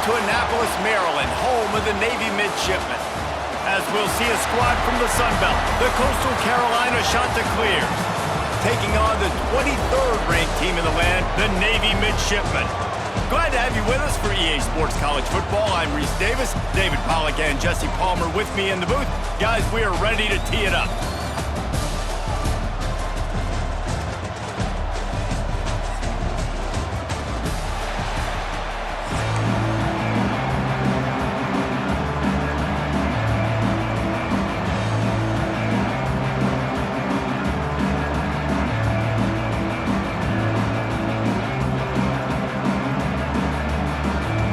to Annapolis, Maryland, home of the Navy Midshipmen. As we'll see a squad from the Sun Belt, the Coastal Carolina Chanticleers, taking on the 23rd ranked team in the land, the Navy Midshipmen. Glad to have you with us for EA Sports College Football. I'm Reese Davis, David Pollack and Jesse Palmer with me in the booth. Guys, we are ready to tee it up.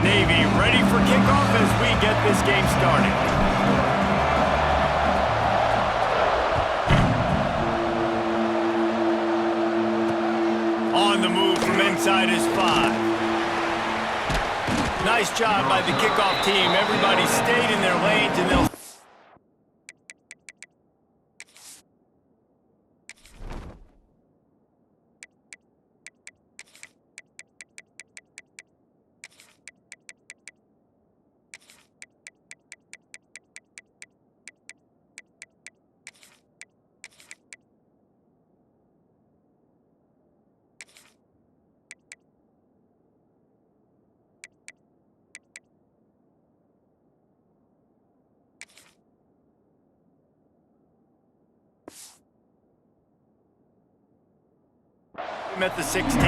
Navy ready for kickoff as we get this game started. On the move from inside is 5. Nice job by the kickoff team. Everybody stayed in their lanes and they'll... at the 16.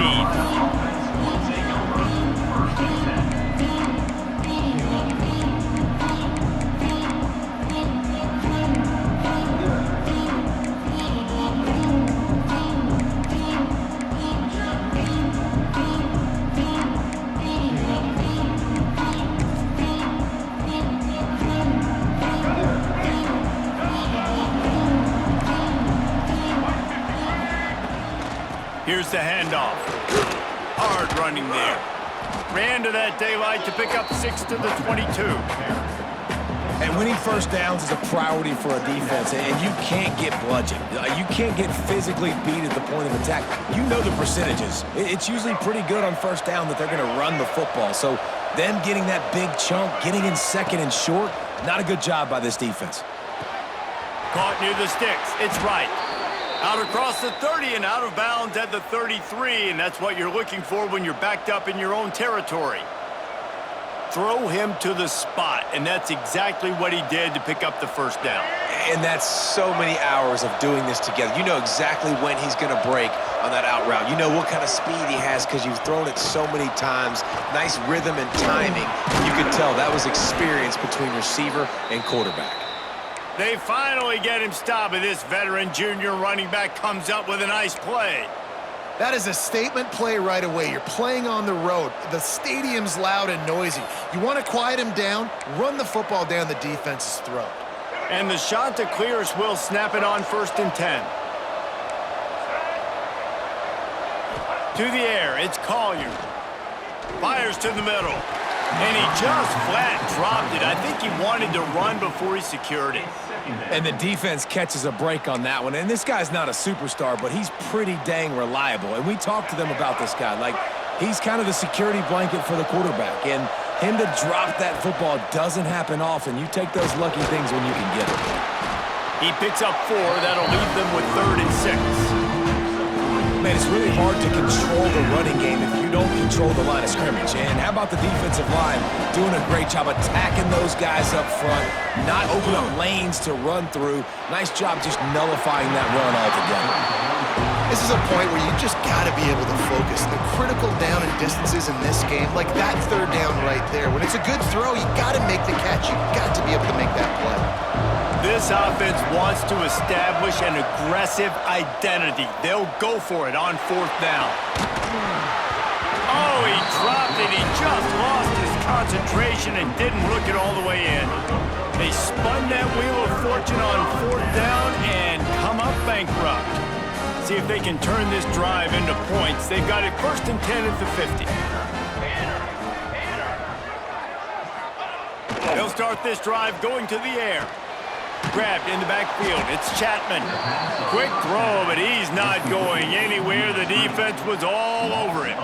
Here's the handoff. Hard running there. Ran to that daylight to pick up 6 to the 22. And winning first downs is a priority for a defense, and you can't get bludgeoned. You can't get physically beat at the point of attack. You know the percentages. It's usually pretty good on first down that they're going to run the football. So them getting that big chunk, getting in second and short, not a good job by this defense. Caught near the sticks. It's right. Out across the 30 and out of bounds at the 33, and that's what you're looking for when you're backed up in your own territory. Throw him to the spot, and that's exactly what he did to pick up the first down. And that's so many hours of doing this together. You know exactly when he's going to break on that out route. You know what kind of speed he has because you've thrown it so many times. Nice rhythm and timing. You could tell that was experience between receiver and quarterback. They finally get him stopped, and this veteran junior running back comes up with a nice play. That is a statement play right away. You're playing on the road. The stadium's loud and noisy. You want to quiet him down, run the football down the defense's throat. And the Chanticleers will snap it on 1st and 10. To the air, it's Collier. Fires to the middle. And he just flat dropped it. I think he wanted to run before he secured it. And the defense catches a break on that one. And this guy's not a superstar, but he's pretty dang reliable. And we talked to them about this guy. Like, he's kind of the security blanket for the quarterback. And him to drop that football doesn't happen often. You take those lucky things when you can get it. He picks up 4. That'll leave them with 3rd and 6. Man, it's really hard to control the running game if you don't control the line of scrimmage. And how about the defensive line doing a great job attacking those guys up front, not opening up lanes to run through. Nice job just nullifying that run altogether. This is a point where you just got to be able to focus. The critical down and distances in this game, like that 3rd down right there. When it's a good throw, you got to make the catch. You got to be able to make that play. This offense wants to establish an aggressive identity. They'll go for it on 4th down. Oh, he dropped it. He just lost his concentration and didn't look it all the way in. They spun that wheel of fortune on 4th down and come up bankrupt. See if they can turn this drive into points. They've got it 1st and 10 at the 50. They'll start this drive going to the air. Grabbed in the backfield. It's Chapman. Quick throw, but he's not going anywhere. The defense was all over him.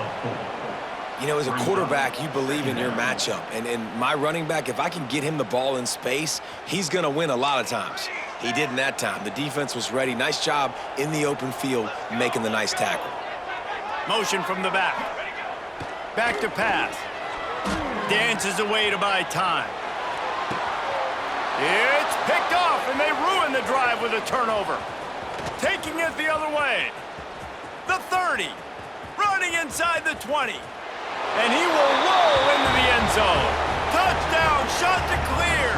You know, as a quarterback, you believe in your matchup. And my running back, if I can get him the ball in space, he's going to win a lot of times. He didn't that time. The defense was ready. Nice job in the open field making the nice tackle. Motion from the back. Back to pass. Dances away to buy time. It's picked off, and they ruin the drive with a turnover. Taking it the other way. The 30. Running inside the 20. And he will roll into the end zone. Touchdown, shot to clear.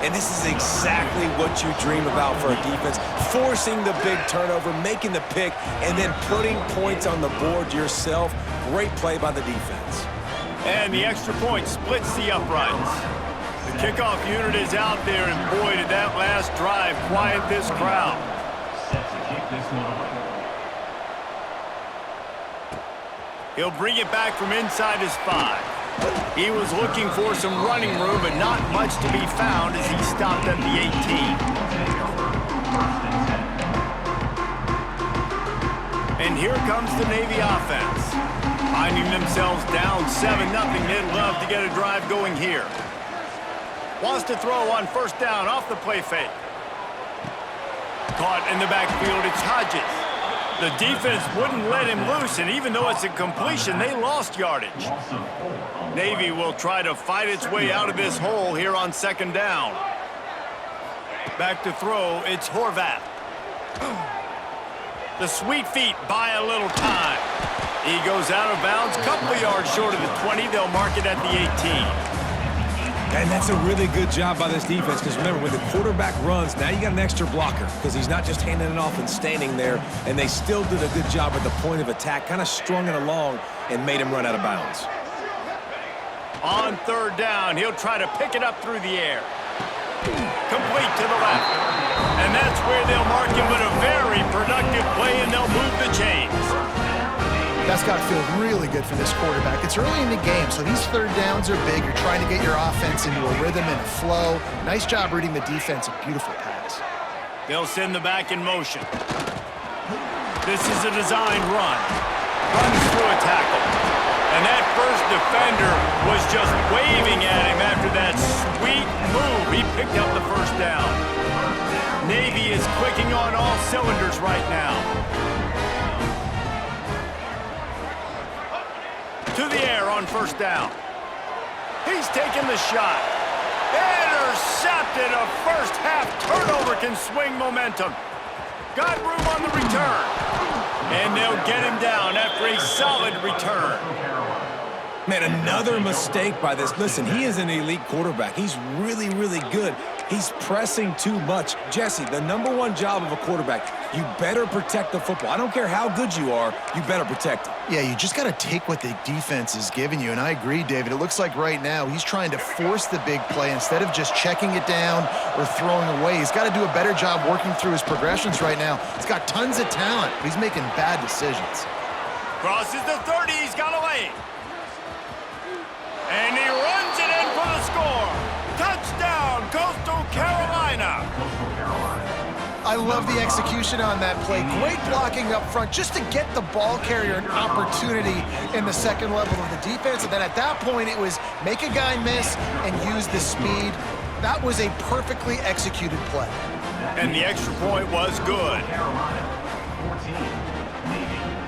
And this is exactly what you dream about for a defense. Forcing the big turnover, making the pick, and then putting points on the board yourself. Great play by the defense. And the extra point splits the uprights. The kickoff unit is out there, and boy, did that last drive quiet this crowd. He'll bring it back from inside his 5. He was looking for some running room, but not much to be found as he stopped at the 18. And here comes the Navy offense. Finding themselves down 7-0, they'd love to get a drive going here. Wants to throw on first down off the play fake. Caught in the backfield, it's Hodges. The defense wouldn't let him loose, and even though it's a completion, they lost yardage. Navy will try to fight its way out of this hole here on second down. Back to throw, it's Horvath. The sweet feet buy a little time. He goes out of bounds, couple of yards short of the 20. They'll mark it at the 18. And that's a really good job by this defense, because remember, when the quarterback runs, now you got an extra blocker, because he's not just handing it off and standing there, and they still did a good job at the point of attack, kind of strung it along and made him run out of bounds. On third down, he'll try to pick it up through the air. Complete to the left. And that's where they'll mark him with a very productive play, and they'll move the chains. That's got to feel really good for this quarterback. It's early in the game, so these third downs are big. You're trying to get your offense into a rhythm and a flow. Nice job reading the defense. A beautiful pass. They'll send the back in motion. This is a designed run. Runs through a tackle. And that first defender was just waving at him after that sweet move. He picked up the first down. Navy is clicking on all cylinders right now. To the air on first down. He's taking the shot. Intercepted. A first half turnover can swing momentum. Got room on the return. And they'll get him down after a solid return. Man, another mistake by this. Listen, he is an elite quarterback. He's really, really good. He's pressing too much. Jesse, the #1 job of a quarterback, you better protect the football. I don't care how good you are, you better protect it. Yeah, you just got to take what the defense is giving you, and I agree, David. It looks like right now he's trying to force the big play instead of just checking it down or throwing away. He's got to do a better job working through his progressions right now. He's got tons of talent, but he's making bad decisions. Crosses the 30, he's got a lane. And he runs it in for the score. Touchdown, Coastal Carolina. I love the execution on that play. Great blocking up front just to get the ball carrier an opportunity in the second level of the defense. And then at that point, it was make a guy miss and use the speed. That was a perfectly executed play. And the extra point was good.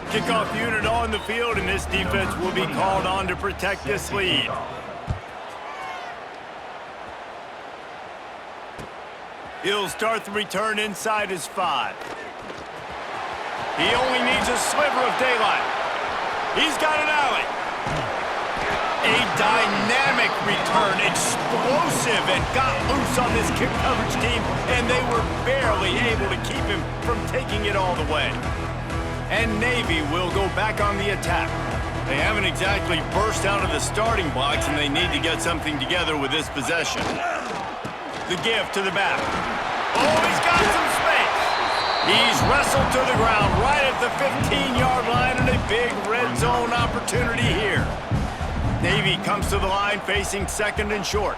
Kickoff unit on the field, and this defense will be called on to protect this lead. He'll start the return inside his 5. He only needs a sliver of daylight. He's got an alley. A dynamic return, explosive, and got loose on this kick coverage team, and they were barely able to keep him from taking it all the way. And Navy will go back on the attack. They haven't exactly burst out of the starting blocks, and they need to get something together with this possession. The give to the back. Oh, he's got some space. He's wrestled to the ground right at the 15-yard line, and a big red zone opportunity here. Navy comes to the line facing second and short.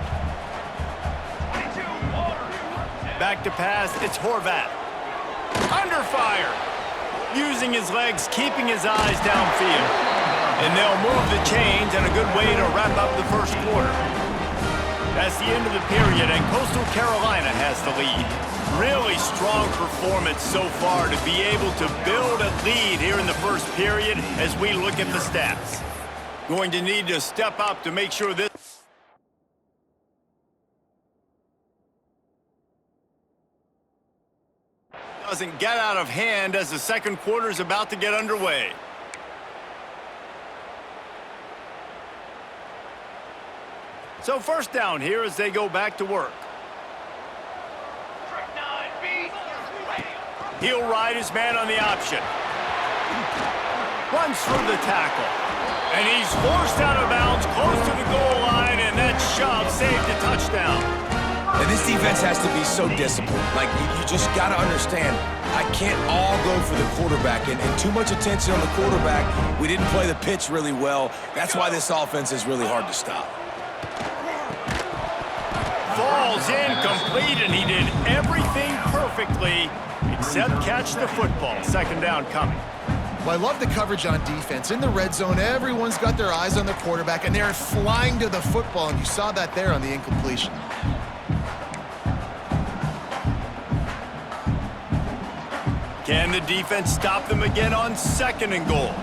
Back to pass, it's Horvath. Under fire. Using his legs, keeping his eyes downfield. And they'll move the chains, and a good way to wrap up the first quarter. That's the end of the period, and Coastal Carolina has the lead. Really strong performance so far to be able to build a lead here in the first period as we look at the stats. Going to need to step up to make sure this doesn't get out of hand as the second quarter is about to get underway. So first down here as they go back to work. He'll ride his man on the option. Runs through the tackle. And he's forced out of bounds close to the goal line, and that shove saved a touchdown. And this defense has to be so disciplined. Like, you just got to understand, I can't all go for the quarterback. And too much attention on the quarterback. We didn't play the pitch really well. That's why this offense is really hard to stop. Falls incomplete, and he did everything perfectly except catch the football. Second down coming. Well, I love the coverage on defense. In the red zone, everyone's got their eyes on the quarterback, and they're flying to the football, and you saw that there on the incompletion. Can the defense stop them again on second and goal?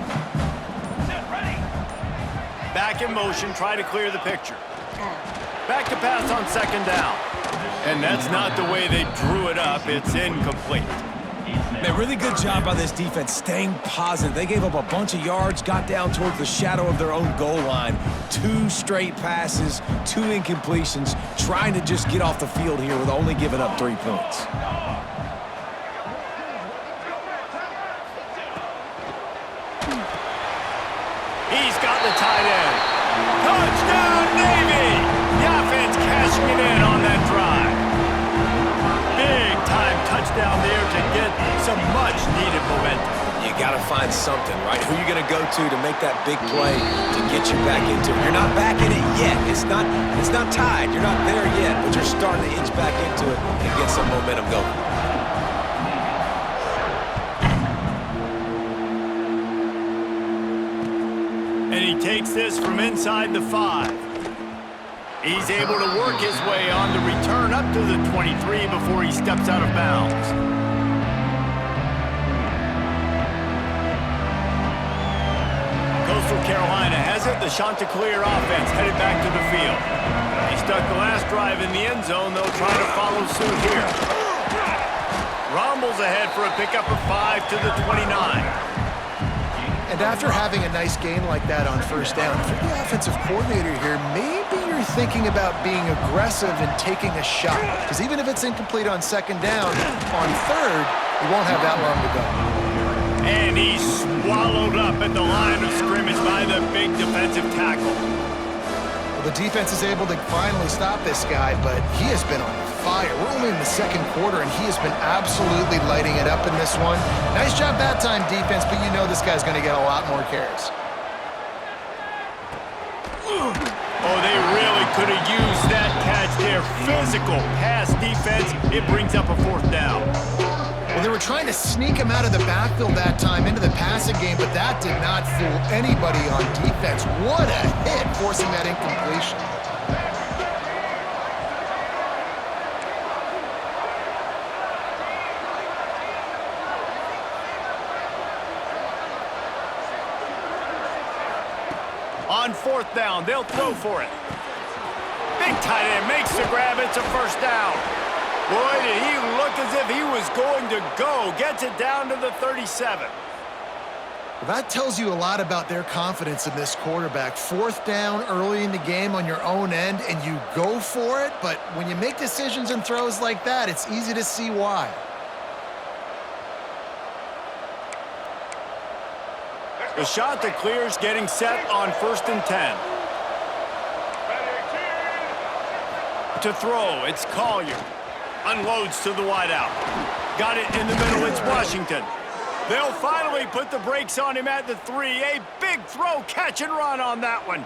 Back in motion, try to clear the picture. Back to pass on second down. And that's not the way they drew it up. It's incomplete. Man, really good job by this defense staying positive. They gave up a bunch of yards, got down towards the shadow of their own goal line. 2 straight passes, 2 incompletions, trying to just get off the field here with only giving up 3 points. He's got the tight end. Touchdown, Navy! The offense cashing it in on that drive. Big-time touchdown there to get some much-needed momentum. You got to find something, right? Who are you going to go to make that big play to get you back into it? You're not back in it yet. It's not tied. You're not there yet, but you're starting to inch back into it and get some momentum going. And he takes this from inside the 5. He's able to work his way on the return up to the 23 before he steps out of bounds. Coastal Carolina has it. The Chanticleer offense headed back to the field. He stuck the last drive in the end zone. They'll try to follow suit here. Rumbles ahead for a pickup of 5 to the 29. And after having a nice game like that on first down, if you're the offensive coordinator here, maybe you're thinking about being aggressive and taking a shot. Because even if it's incomplete on second down, on third, you won't have that long to go. And he's swallowed up at the line of scrimmage by the big defensive tackle. Well, the defense is able to finally stop this guy, but he has been on fire. We're only in the second quarter, and he has been absolutely lighting it up in this one. Nice job that time, defense, but you know this guy's going to get a lot more carries. Oh, they really could have used that catch there. Physical pass defense. It brings up a 4th down. Well, they were trying to sneak him out of the backfield that time into the passing game, but that did not fool anybody on defense. What a hit, forcing that incompletion. On 4th down, they'll throw for it. Big tight end makes the grab. It's a first down. Boy, did he look as if he was going to go. Gets it down to the 37. Well, that tells you a lot about their confidence in this quarterback. 4th down early in the game on your own end, and you go for it. But when you make decisions and throws like that, it's easy to see why. The Chanticleers getting set on 1st and 10. To throw, it's Collier. Unloads to the wideout. Got it in the middle, it's Washington. They'll finally put the brakes on him at the 3. A big throw, catch and run on that one.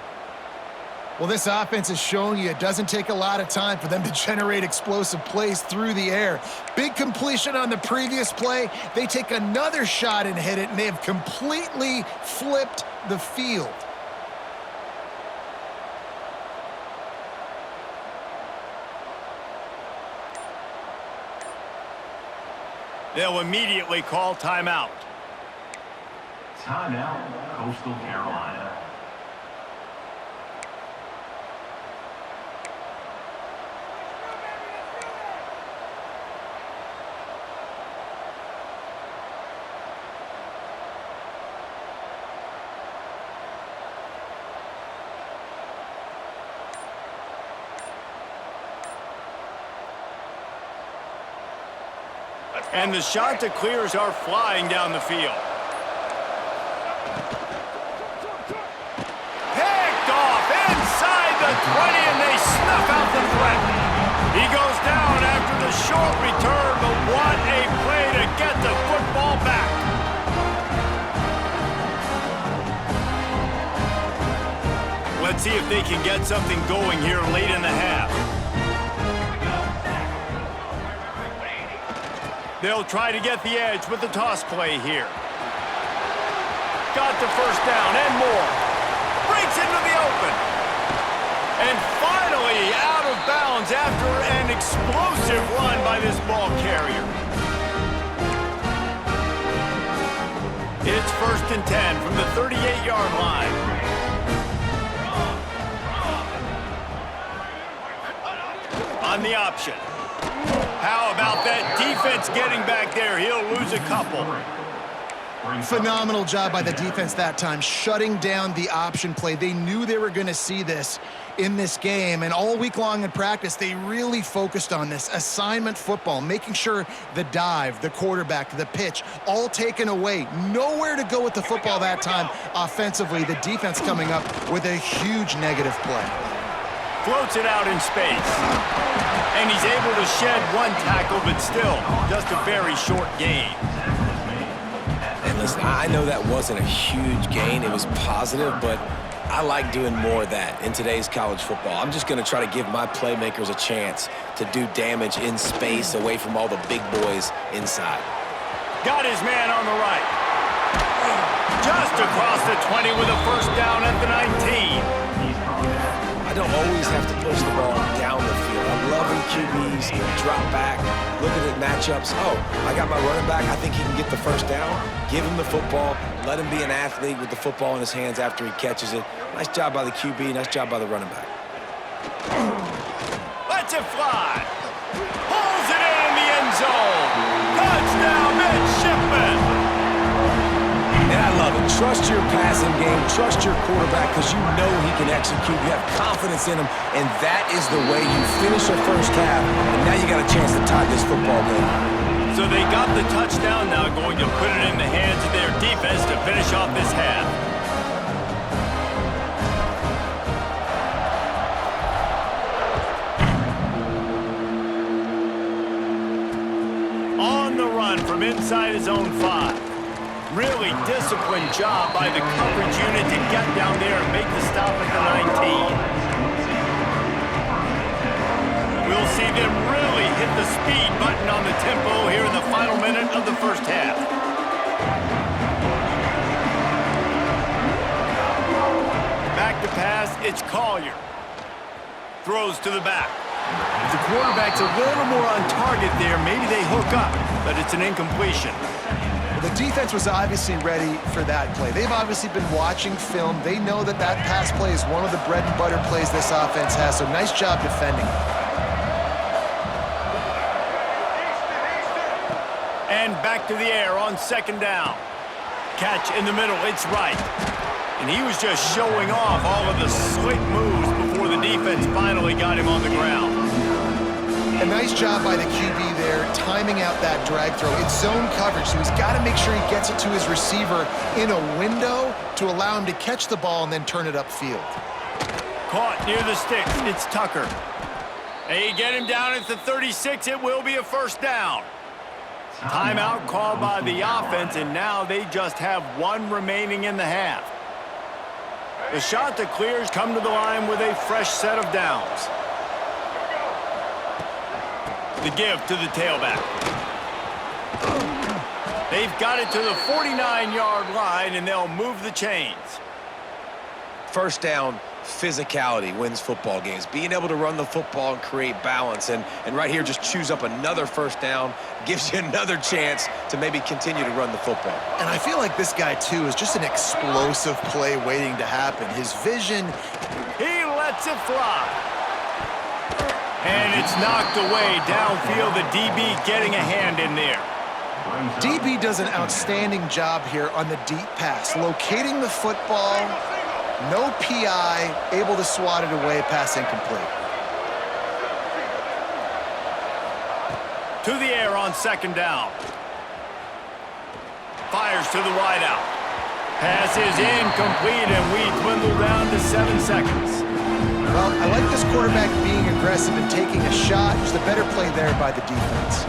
Well, this offense is showing you it doesn't take a lot of time for them to generate explosive plays through the air. Big completion on the previous play. They take another shot and hit it, and they have completely flipped the field. They'll immediately call timeout. Timeout, Coastal Carolina. And the Chanticleers are flying down the field. Picked off inside the 20, and they snuff out the threat. He goes down after the short return, but what a play to get the football back. Let's see if they can get something going here late in the half. They'll try to get the edge with the toss play here. Got the first down and more. Breaks into the open. And finally out of bounds after an explosive run by this ball carrier. It's 1st and 10 from the 38-yard line. On the option. How about that defense getting back there? He'll lose a couple. Phenomenal job by the defense that time, shutting down the option play. They knew they were going to see this in this game, and all week long in practice, they really focused on this assignment football, making sure the dive, the quarterback, the pitch, all taken away. Nowhere to go with the football that time offensively. The defense coming up with a huge negative play. Floats it out in space. And he's able to shed one tackle, but still, just a very short gain. And listen, I know that wasn't a huge gain. It was positive, but I like doing more of that in today's college football. I'm just going to try to give my playmakers a chance to do damage in space away from all the big boys inside. Got his man on the right. Just across the 20 with a first down at the 19. I don't always have to push the ball down the field. I'm loving QBs, drop back, looking at matchups. Oh, I got my running back. I think he can get the first down. Give him the football. Let him be an athlete with the football in his hands after he catches it. Nice job by the QB. Nice job by the running back. Lets it fly. Pulls it in the end zone. Touchdown, Midshipman. And I love it. Trust your passing game. Trust your quarterback because you know he can execute. You have confidence in him, and that is the way you finish the first half. And now you got a chance to tie this football game. So they got the touchdown, now going to put it in the hands of their defense to finish off this half. On the run from inside his own 5. Really disciplined job by the coverage unit to get down there and make the stop at the 19. We'll see them really hit the speed button on the tempo here in the final minute of the first half. Back to pass, it's Collier. Throws to the back. If the quarterback's a little more on target there, maybe they hook up, but it's an incompletion. The defense was obviously ready for that play. They've obviously been watching film. They know that that pass play is one of the bread and butter plays this offense has, so nice job defending. And back to the air on 2nd down. Catch in the middle, it's right. And he was just showing off all of the slick moves before the defense finally got him on the ground. A nice job by the QB there, timing out that drag throw. It's zone coverage, so he's got to make sure he gets it to his receiver in a window to allow him to catch the ball and then turn it upfield. Caught near the sticks, it's Tucker. They get him down at the 36, it will be a first down. Timeout called by the offense, and now they just have one remaining in the half. The shot that clears come to the line with a fresh set of downs. The give to the tailback. They've got it to the 49-yard line, and they'll move the chains. First down, physicality wins football games. Being able to run the football and create balance. And right here, just choose up another first down, gives you another chance to maybe continue to run the football. And I feel like this guy, too, is just an explosive play waiting to happen. His vision... He lets it fly. And it's knocked away downfield. The DB getting a hand in there. DB does an outstanding job here on the deep pass, locating the football, no PI, able to swat it away, pass incomplete. To the air on second down. Fires to the wideout. Pass is incomplete, and we dwindle down to 7 seconds. Well, I like this quarterback being aggressive and taking a shot. Just a better play there by the defense.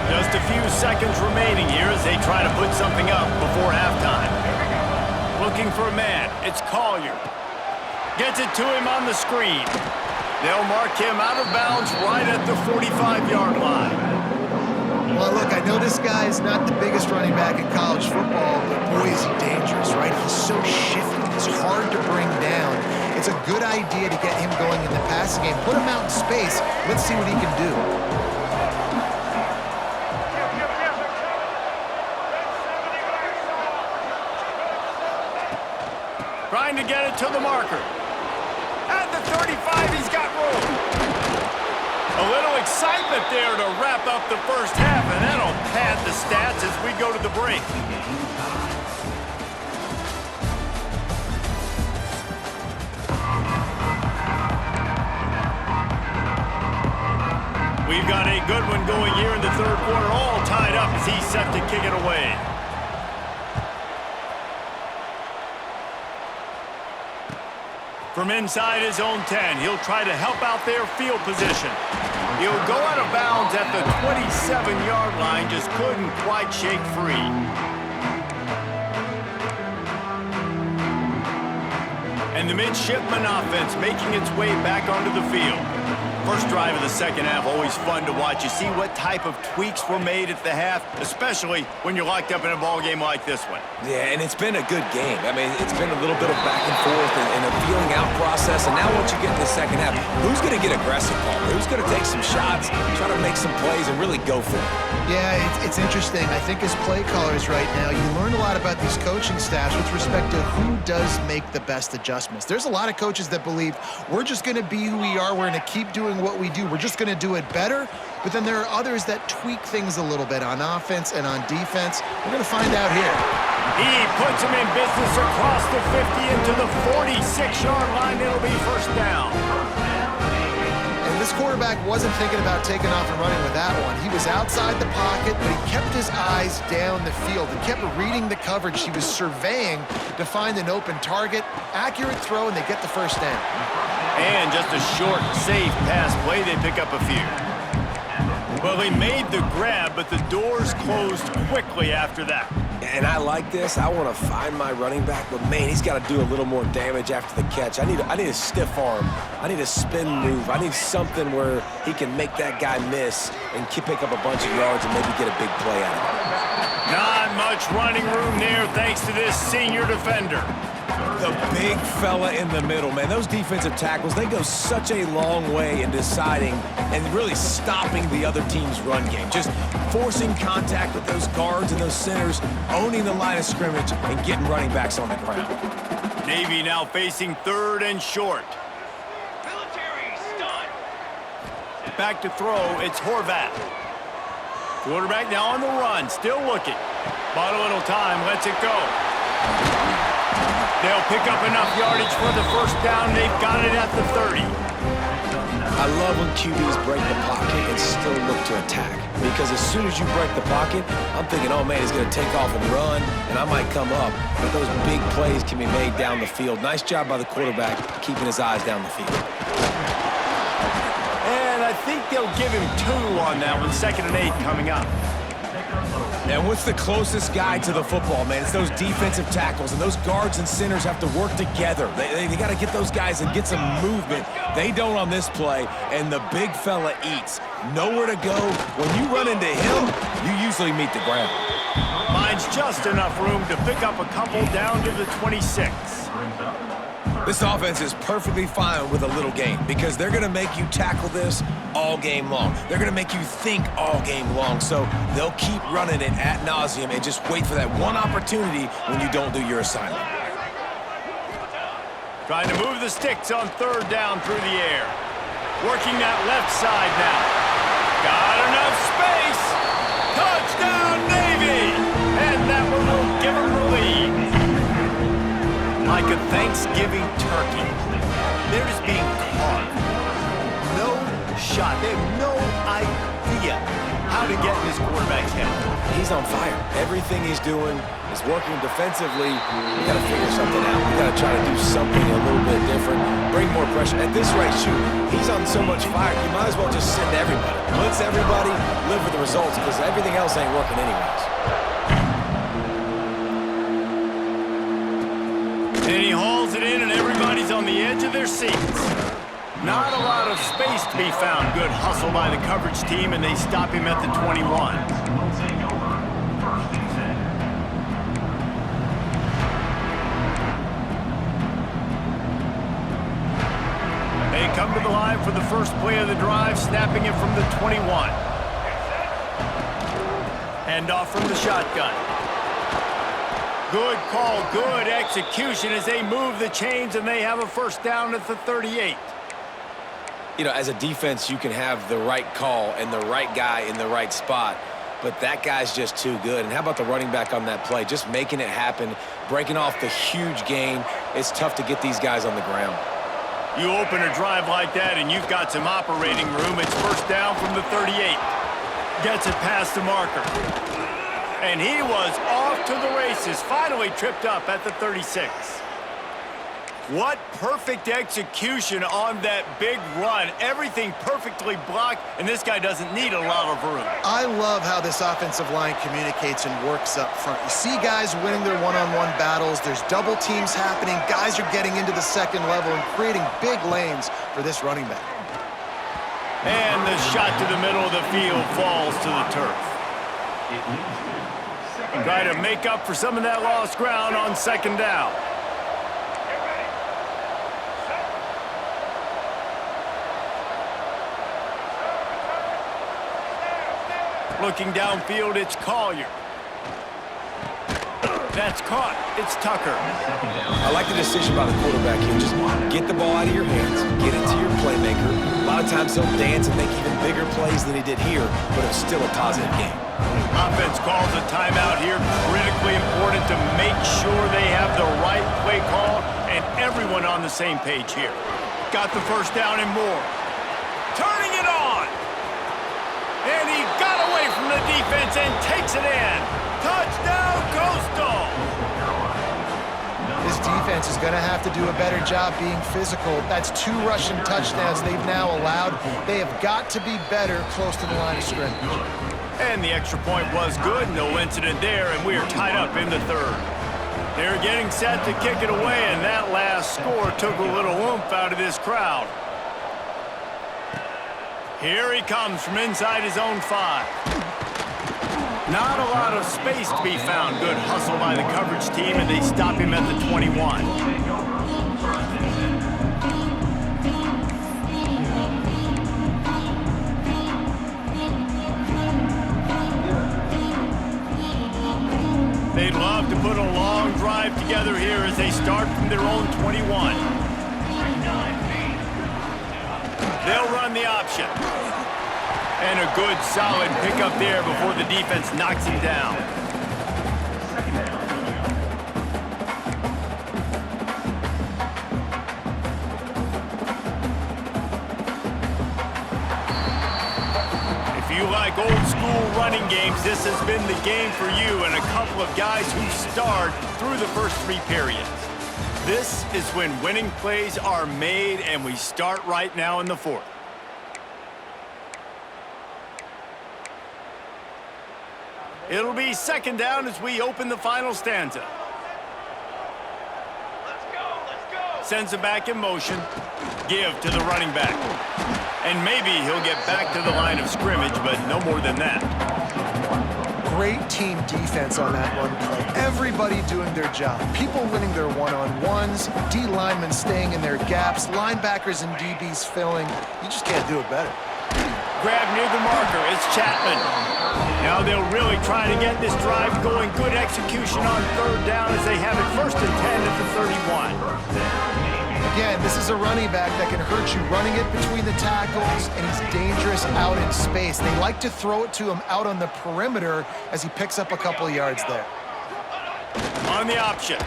Just a few seconds remaining here as they try to put something up before halftime. Looking for a man. It's Collier. Gets it to him on the screen. They'll mark him out of bounds right at the 45-yard line. Well, look, I know this guy is not the biggest running back in college football, but boy, is he dangerous, right? He's so shifty. He's hard to bring down. It's a good idea to get him going in the passing game. Put him out in space. Let's see what he can do. Trying to get it to the marker. At the 35, he's got room. A little excitement there to wrap up the first half, and that'll pad the stats as we go to the break. We've got a good one going here in the third quarter, all tied up as he's set to kick it away. From inside his own 10, he'll try to help out their field position. He'll go out of bounds at the 27-yard line, just couldn't quite shake free. And the midshipman offense making its way back onto the field. First drive of the second half, always fun to watch. You see what type of tweaks were made at the half, especially when you're locked up in a ball game like this one. Yeah, and it's been a good game. I mean, it's been a little bit of back and forth and a feeling out process. And now once you get in the second half, who's going to get aggressive, Paul? Who's going to take some shots, try to make some plays, and really go for it? Yeah, it's interesting. I think as play callers right now, you learn a lot about these coaching staffs with respect to who does make the best adjustments. There's a lot of coaches that believe we're just going to be who we are. We're going to keep doing what we do. We're just going to do it better. But then there are others that tweak things a little bit on offense and on defense. We're going to find out here. He puts him in business across the 50 into the 46-yard line. It'll be first down. And this quarterback wasn't thinking about taking off and running with that one. He was outside the pocket, but he kept his eyes down the field. He kept reading the coverage. He was surveying to find an open target. Accurate throw, and they get the first down. And just a short, safe pass play. They pick up a few. Well, he made the grab, but the doors closed quickly after that. And I like this. I want to find my running back, but man, he's got to do a little more damage after the catch. I need a stiff arm. I need a spin move. I need something where he can make that guy miss and pick up a bunch of yards and maybe get a big play out of it. Not much running room there thanks to this senior defender. The big fella in the middle, man. Those defensive tackles, they go such a long way in deciding and really stopping the other team's run game. Just forcing contact with those guards and those centers, owning the line of scrimmage, and getting running backs on the ground. Navy now facing third and short. Back to throw, it's Horvath. Quarterback now on the run, still looking. Bought a little time, lets it go. They'll pick up enough yardage for the first down. They've got it at the 30. I love when QBs break the pocket and still look to attack. Because as soon as you break the pocket, I'm thinking, oh man, he's going to take off and run, and I might come up. But those big plays can be made down the field. Nice job by the quarterback keeping his eyes down the field. And I think they'll give him 2 on that one. 2nd and 8 coming up. And what's the closest guy to the football, man? It's those defensive tackles, and those guards and centers have to work together. They got to get those guys and get some movement. They don't on this play, and the big fella eats. Nowhere to go. When you run into him, you usually meet the ground. Finds just enough room to pick up a couple down to the 26. This offense is perfectly fine with a little game because they're going to make you tackle this all game long. They're going to make you think all game long. So they'll keep running it ad nauseum and just wait for that one opportunity when you don't do your assignment. Trying to move the sticks on third down through the air. Working that left side now. Got enough space. Touchdown, Navy! And that one will give them the lead. Like a Thanksgiving turkey, they're just being caught. No shot. They have no idea how to get in this quarterback's head. He's on fire. Everything he's doing is working defensively. We got to figure something out. We got to try to do something a little bit different. Bring more pressure. At this rate, shoot, he's on so much fire, you might as well just send everybody. Blitz everybody, live with the results, because everything else ain't working anyways. And he hauls it in, and everybody's on the edge of their seats. Not a lot of space to be found. Good hustle by the coverage team, and they stop him at the 21. Will take over. First and 10. They come to the line for the first play of the drive, snapping it from the 21. Hand off from the shotgun. Good call, good execution as they move the chains, and they have a first down at the 38. You know, as a defense, you can have the right call and the right guy in the right spot, but that guy's just too good. And how about the running back on that play? Just making it happen, breaking off the huge gain. It's tough to get these guys on the ground. You open a drive like that, and you've got some operating room. It's first down from the 38. Gets it past the marker. And he was off to the races, finally tripped up at the 36. What perfect execution on that big run. Everything perfectly blocked, and this guy doesn't need a lot of room. I love how this offensive line communicates and works up front. You see guys winning their one-on-one battles. There's double teams happening. Guys are getting into the second level and creating big lanes for this running back. And the shot to the middle of the field falls to the turf. It leads to second. Try to make up for some of that lost ground on second down. Looking downfield, it's Collier. That's caught. It's Tucker. I like the decision by the quarterback here. Just get the ball out of your hands, get it to your playmaker. A lot of times he'll dance and make even bigger plays than he did here, but it's still a positive game. Offense calls a timeout here. Critically important to make sure they have the right play call and everyone on the same page here. Got the first down and more. Turning it on. And he got away from the defense and takes it in. Touchdown, Coastal. This defense is going to have to do a better job being physical. That's 2 rushing touchdowns they've now allowed. They have got to be better close to the line of scrimmage. And the extra point was good. No incident there, and we are tied up in the third. They're getting set to kick it away, and that last score took a little oomph out of this crowd. Here he comes from inside his own 5. Not a lot of space to be found. Good hustle by the coverage team, and they stop him at the 21. Take over. First and 10. They'd love to put a long drive together here as they start from their own 21. They'll run the option. And a good, solid pickup there before the defense knocks him down. If you like old school running games, this has been the game for you and a couple of guys who starred through the first 3 periods. This is when winning plays are made, and we start right now in the 4th. It'll be second down as we open the final stanza. Sends it back in motion. Give to the running back. And maybe he'll get back to the line of scrimmage, but no more than that. Great team defense on that run play. Everybody doing their job. People winning their one-on-ones, D linemen staying in their gaps, linebackers and DBs filling. You just can't do it better. Grab near the marker. It's Chapman. Now they'll really try to get this drive going. Good execution on third down as they have it first and 10 at the 31. Again, this is a running back that can hurt you running it between the tackles, and he's dangerous out in space. They like to throw it to him out on the perimeter as he picks up a couple of yards there. On the option.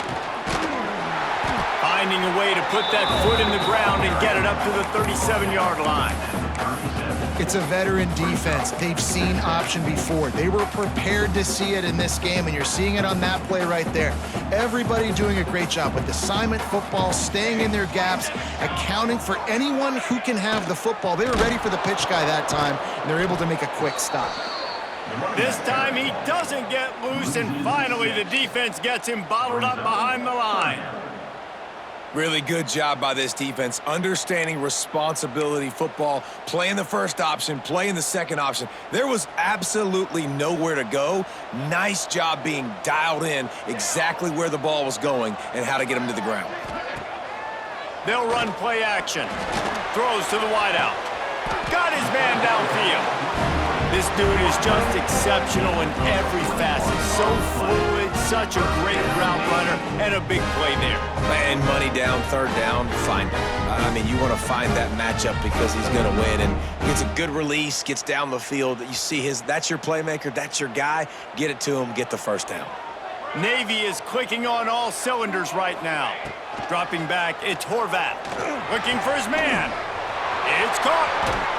Finding a way to put that foot in the ground and get it up to the 37-yard line. It's a veteran defense. They've seen option before. They were prepared to see it in this game, and you're seeing it on that play right there. Everybody doing a great job with assignment football, staying in their gaps, accounting for anyone who can have the football. They were ready for the pitch guy that time, and they're able to make a quick stop. This time he doesn't get loose, and finally the defense gets him bottled up behind the line. Really good job by this defense, understanding responsibility football, playing the first option, playing the second option. There was absolutely nowhere to go. Nice job being dialed in exactly where the ball was going and how to get him to the ground. They'll run play action. Throws to the wideout. Got his man downfield. This dude is just exceptional in every facet. So fluid, such a great route runner, and a big play there. And money down, third down, find him. I mean, you want to find that matchup because he's going to win. And he gets a good release, gets down the field. You see that's your playmaker, that's your guy. Get it to him, get the first down. Navy is clicking on all cylinders right now. Dropping back, it's Horvath. Looking for his man. It's caught.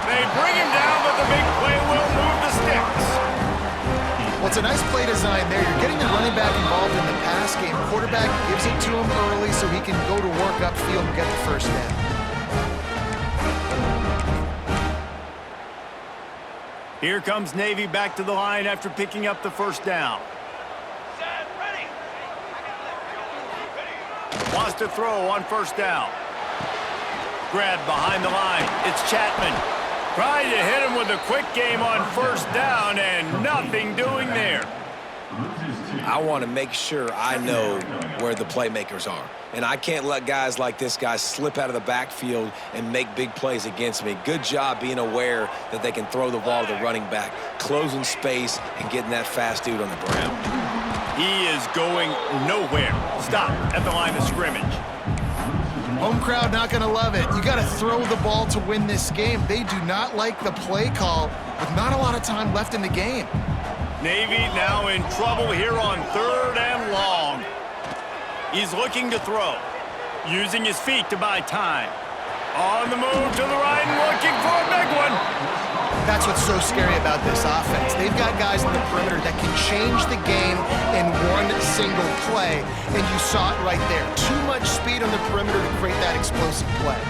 They bring him down, but the big play will move the sticks. Well, it's a nice play design there. You're getting the running back involved in the pass game. Quarterback gives it to him early so he can go to work upfield and get the first down. Here comes Navy back to the line after picking up the first down. Wants to throw on first down. Grabbed behind the line. It's Chapman. Trying to hit him with a quick game on first down, and nothing doing there. I want to make sure I know where the playmakers are. And I can't let guys like this guy slip out of the backfield and make big plays against me. Good job being aware that they can throw the ball to the running back, closing space and getting that fast dude on the ground. He is going nowhere. Stop at the line of scrimmage. Home crowd not going to love it. You got to throw the ball to win this game. They do not like the play call with not a lot of time left in the game. Navy now in trouble here on third and long. He's looking to throw, using his feet to buy time. On the move to the right and looking for a big one. That's what's so scary about this offense. They've got guys in the perimeter that can change the game in one single play, and you saw it right there. Too much speed on the perimeter to create that explosive play.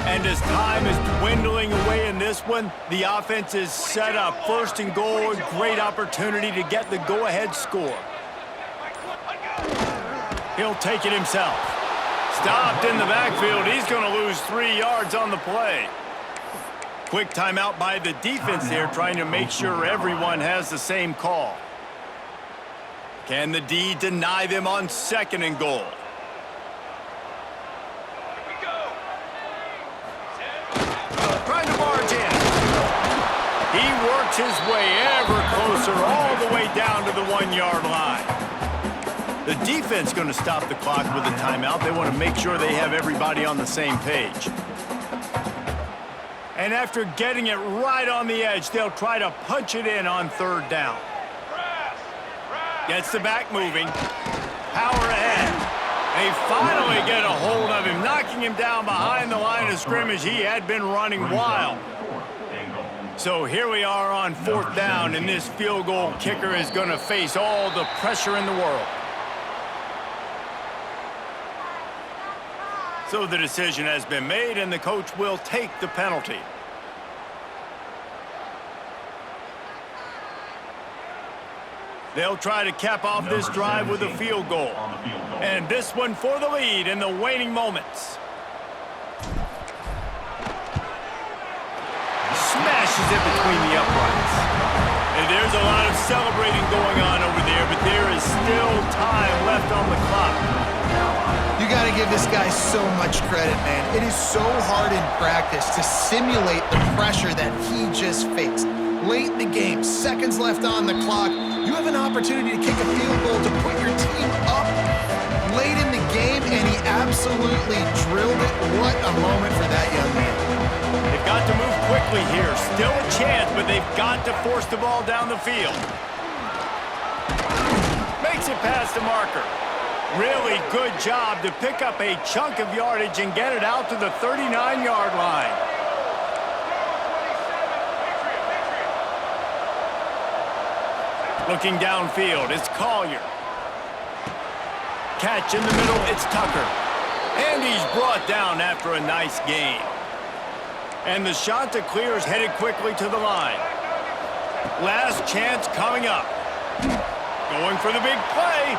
And as time is dwindling away in this one, the offense is set up. First and goal, a great opportunity to get the go-ahead score. He'll take it himself. Stopped in the backfield. He's going to lose 3 yards on the play. Quick timeout by the defense there, trying to make sure everyone has the same call. Can the D deny them on second and goal? Trying to barge in. He works his way ever closer, all the way down to the 1-yard line. The defense going to stop the clock with a timeout. They want to make sure they have everybody on the same page. And after getting it right on the edge, they'll try to punch it in on third down. Gets the back moving. Power ahead. They finally get a hold of him, knocking him down behind the line of scrimmage. He had been running wild. So here we are on fourth down, and this field goal kicker is going to face all the pressure in the world. So the decision has been made, and the coach will take the penalty. They'll try to cap off this drive with a field goal. On the field goal. And this one for the lead in the waning moments. Smashes it between the uprights. And there's a lot of celebrating going on over there, but there is still time left on the clock. You got to give this guy so much credit, man. It is so hard in practice to simulate the pressure that he just faced. Late in the game, seconds left on the clock, you have an opportunity to kick a field goal to put your team up late in the game, and he absolutely drilled it. What a moment for that young man. They've got to move quickly here. Still a chance, but they've got to force the ball down the field. Makes it past the marker. Really good job to pick up a chunk of yardage and get it out to the 39-yard line. Looking downfield, it's Collier. Catch in the middle, it's Tucker. And he's brought down after a nice gain. And the shot to clear is headed quickly to the line. Last chance coming up. Going for the big play.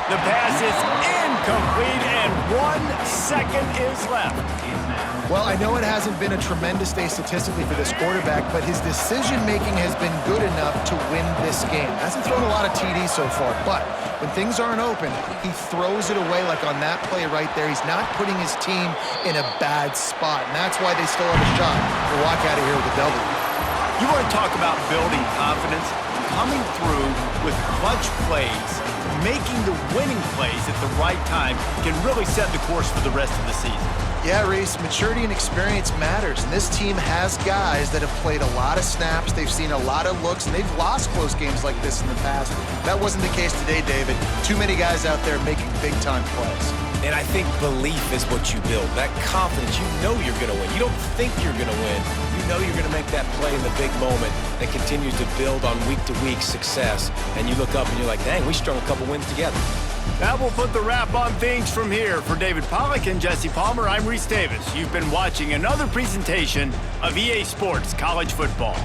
The pass is incomplete, and 1 second is left. Well, I know it hasn't been a tremendous day statistically for this quarterback, but his decision-making has been good enough to win this game. Hasn't thrown a lot of TDs so far, but when things aren't open, he throws it away like on that play right there. He's not putting his team in a bad spot, and that's why they still have a shot to walk out of here with a W. You want to talk about building confidence? Coming through with clutch plays, making the winning plays at the right time can really set the course for the rest of the season. Yeah, Reese, maturity and experience matters, and this team has guys that have played a lot of snaps, they've seen a lot of looks, and they've lost close games like this in the past. That wasn't the case today, David. Too many guys out there making big-time plays. And I think belief is what you build. That confidence, you know you're going to win. You don't think you're going to win. You know you're going to make that play in the big moment that continues to build on week-to-week success. And you look up and you're like, dang, we strung a couple wins together. That will put the wrap on things from here. For David Pollack and Jesse Palmer, I'm Reese Davis. You've been watching another presentation of EA Sports College Football.